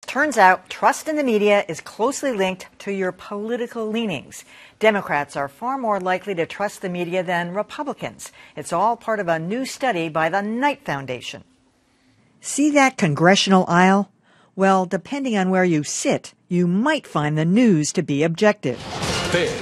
Turns out trust in the media is closely linked to your political leanings. Democrats are far more likely to trust the media than Republicans. It's all part of a new study by the Knight Foundation. See that congressional aisle? Well, depending on where you sit, you might find the news to be objective. Fair,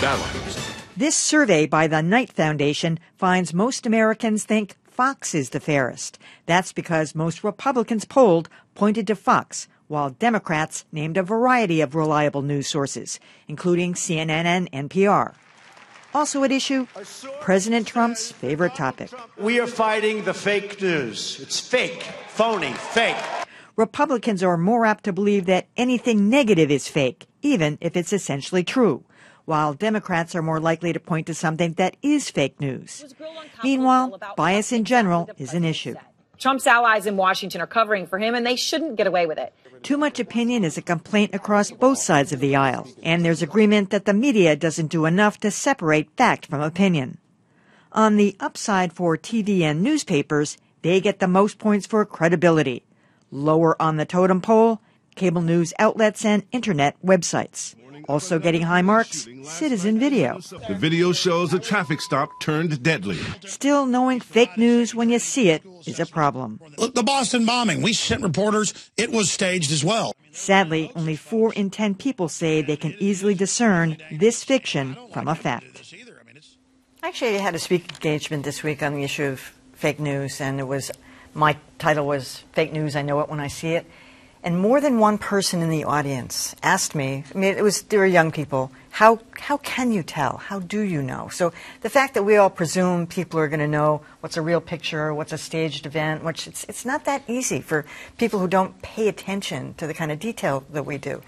balanced. This survey by the Knight Foundation finds most Americans think Fox is the fairest. That's because most Republicans polled pointed to Fox, while Democrats named a variety of reliable news sources, including CNN and NPR. Also at issue, President Trump's favorite topic. We are fighting the fake news. It's fake, phony, fake. Republicans are more apt to believe that anything negative is fake, even if it's essentially true, while Democrats are more likely to point to something that is fake news. Meanwhile, bias in general is an issue. Trump's allies in Washington are covering for him, and they shouldn't get away with it. Too much opinion is a complaint across both sides of the aisle, and there's agreement that the media doesn't do enough to separate fact from opinion. On the upside for TV and newspapers, they get the most points for credibility. Lower on the totem pole, cable news outlets and internet websites. Also getting high marks, citizen video. The video shows a traffic stop turned deadly. Still, knowing fake news when you see it is a problem. Look, the Boston bombing, we sent reporters, it was staged as well. Sadly, only 4 in 10 people say they can easily discern this fiction from a fact. Actually, I had a speaking engagement this week on the issue of fake news, and my title was Fake News, I Know It When I See It. And more than one person in the audience asked me, they were young people, how can you tell? How do you know? So the fact that we all presume people are going to know what's a real picture, what's a staged event, it's not that easy for people who don't pay attention to the kind of detail that we do.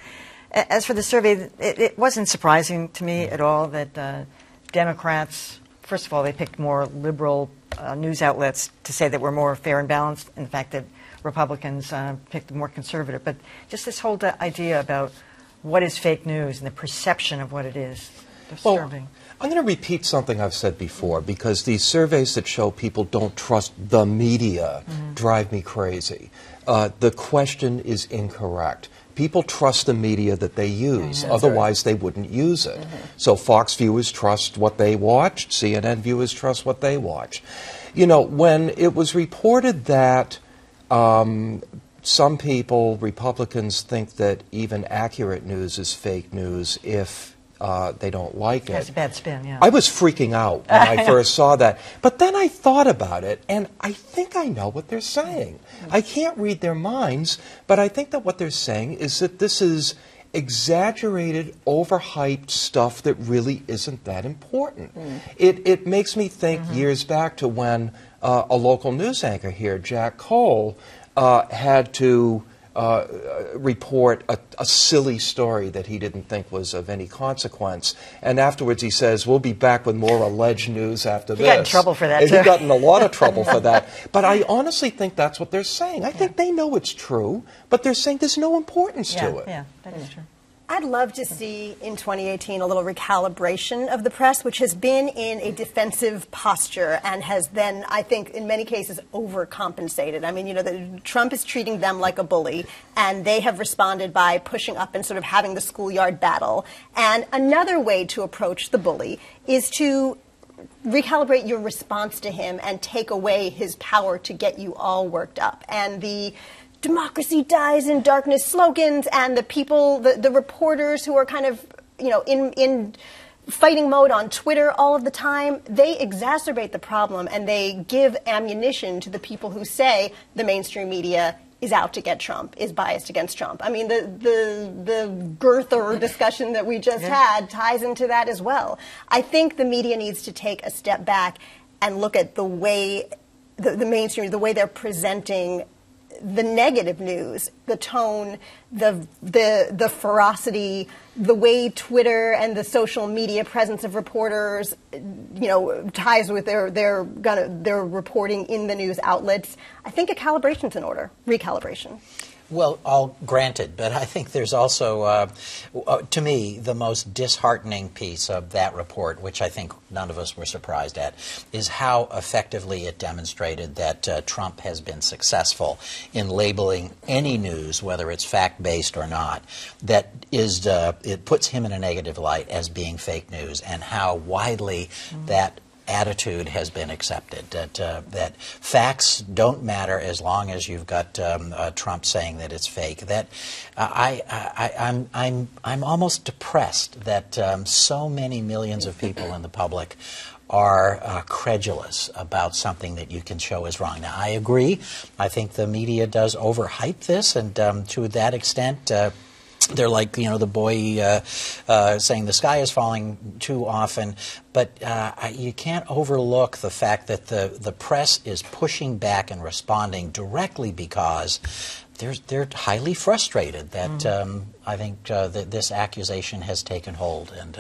As for the survey, it wasn't surprising to me at all that Democrats, first of all, they picked more liberal news outlets to say that we're more fair and balanced, and the fact that Republicans picked more conservative. But just this whole idea about what is fake news and the perception of what it is disturbing. Well, I'm going to repeat something I've said before, because these surveys that show people don't trust the media drive me crazy. The question is incorrect. People trust the media that they use. Otherwise, they wouldn't use it. So Fox viewers trust what they watch. CNN viewers trust what they watch. You know, when it was reported that some people, Republicans, think that even accurate news is fake news if they don't like it. That's a bad spin, yeah. I was freaking out when I first saw that. But then I thought about it, and I think I know what they're saying. I can't read their minds, but I think that what they're saying is that this is exaggerated, overhyped stuff that really isn't that important. It makes me think years back to when a local news anchor here, Jack Cole, had to report a silly story that he didn't think was of any consequence. And afterwards he says, we'll be back with more alleged news after this. He got in trouble for that, and too. He got in a lot of trouble for that. But I honestly think that's what they're saying. I think they know it's true, but they're saying there's no importance to it. Yeah, that is true. I'd love to see in 2018 a little recalibration of the press, which has been in a defensive posture and has then, I think, in many cases, overcompensated. I mean, you know, Trump is treating them like a bully, and they have responded by pushing up and sort of having the schoolyard battle. And another way to approach the bully is to recalibrate your response to him and take away his power to get you all worked up. And the democracy dies in darkness slogans and the people, the reporters who are kind of, you know, in fighting mode on Twitter all of the time, they exacerbate the problem and they give ammunition to the people who say the mainstream media is out to get Trump, is biased against Trump. I mean, the girther discussion that we just had ties into that as well. I think the media needs to take a step back and look at the way the mainstream, the way they're presenting the negative news, the tone, the ferocity, the way Twitter and the social media presence of reporters, you know, ties with their reporting in the news outlets. I think a calibration's in order, recalibration. Well, all granted, but I think there's also, to me, the most disheartening piece of that report, which I think none of us were surprised at, is how effectively it demonstrated that Trump has been successful in labeling any news, whether it's fact-based or not, that is, it puts him in a negative light as being fake news, and how widely that attitude has been accepted, that facts don't matter as long as you've got Trump saying that it's fake. That I'm almost depressed that so many millions of people in the public are credulous about something that you can show is wrong. Now, I agree. I think the media does overhype this, and to that extent, they're like, the boy saying the sky is falling too often. But you can't overlook the fact that the press is pushing back and responding directly because they're highly frustrated that I think that this accusation has taken hold. And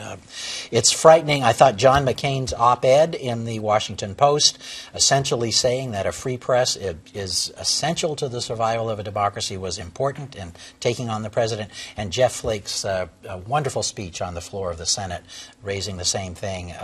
it's frightening. I thought John McCain's op-ed in the Washington Post essentially saying that a free press is essential to the survival of a democracy was important in taking on the president. And Jeff Flake's wonderful speech on the floor of the Senate raising the same thing.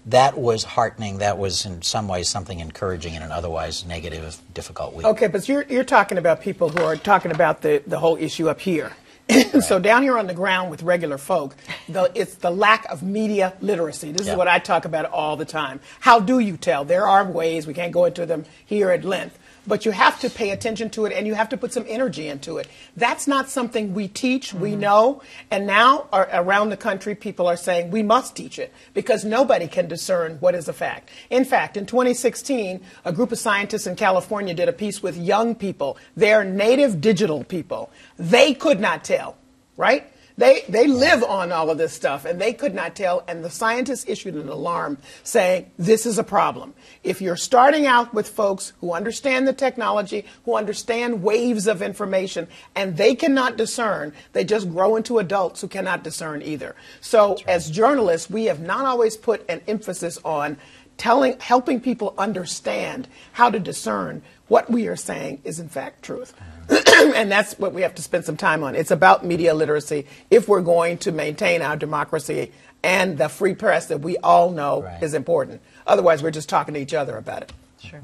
That was heartening. That was in some ways something encouraging in an otherwise negative, difficult week. Okay, but you're talking about people who are talking about the whole issue up here. Right. So down here on the ground with regular folk, it's the lack of media literacy. This is what I talk about all the time. How do you tell? There are ways. We can't go into them here at length. But you have to pay attention to it, and you have to put some energy into it. That's not something we teach, we know. And now around the country, people are saying we must teach it because nobody can discern what is a fact. In fact, in 2016, a group of scientists in California did a piece with young people. They're native digital people. They could not tell, right? They live on all of this stuff, and they could not tell, and the scientists issued an alarm saying this is a problem. If you're starting out with folks who understand the technology, who understand waves of information, and they cannot discern, they just grow into adults who cannot discern either. So as journalists, we have not always put an emphasis on helping people understand how to discern what we are saying is in fact truth. And that's what we have to spend some time on. It's about media literacy if we're going to maintain our democracy and the free press that we all know is important. Otherwise, we're just talking to each other about it. Sure.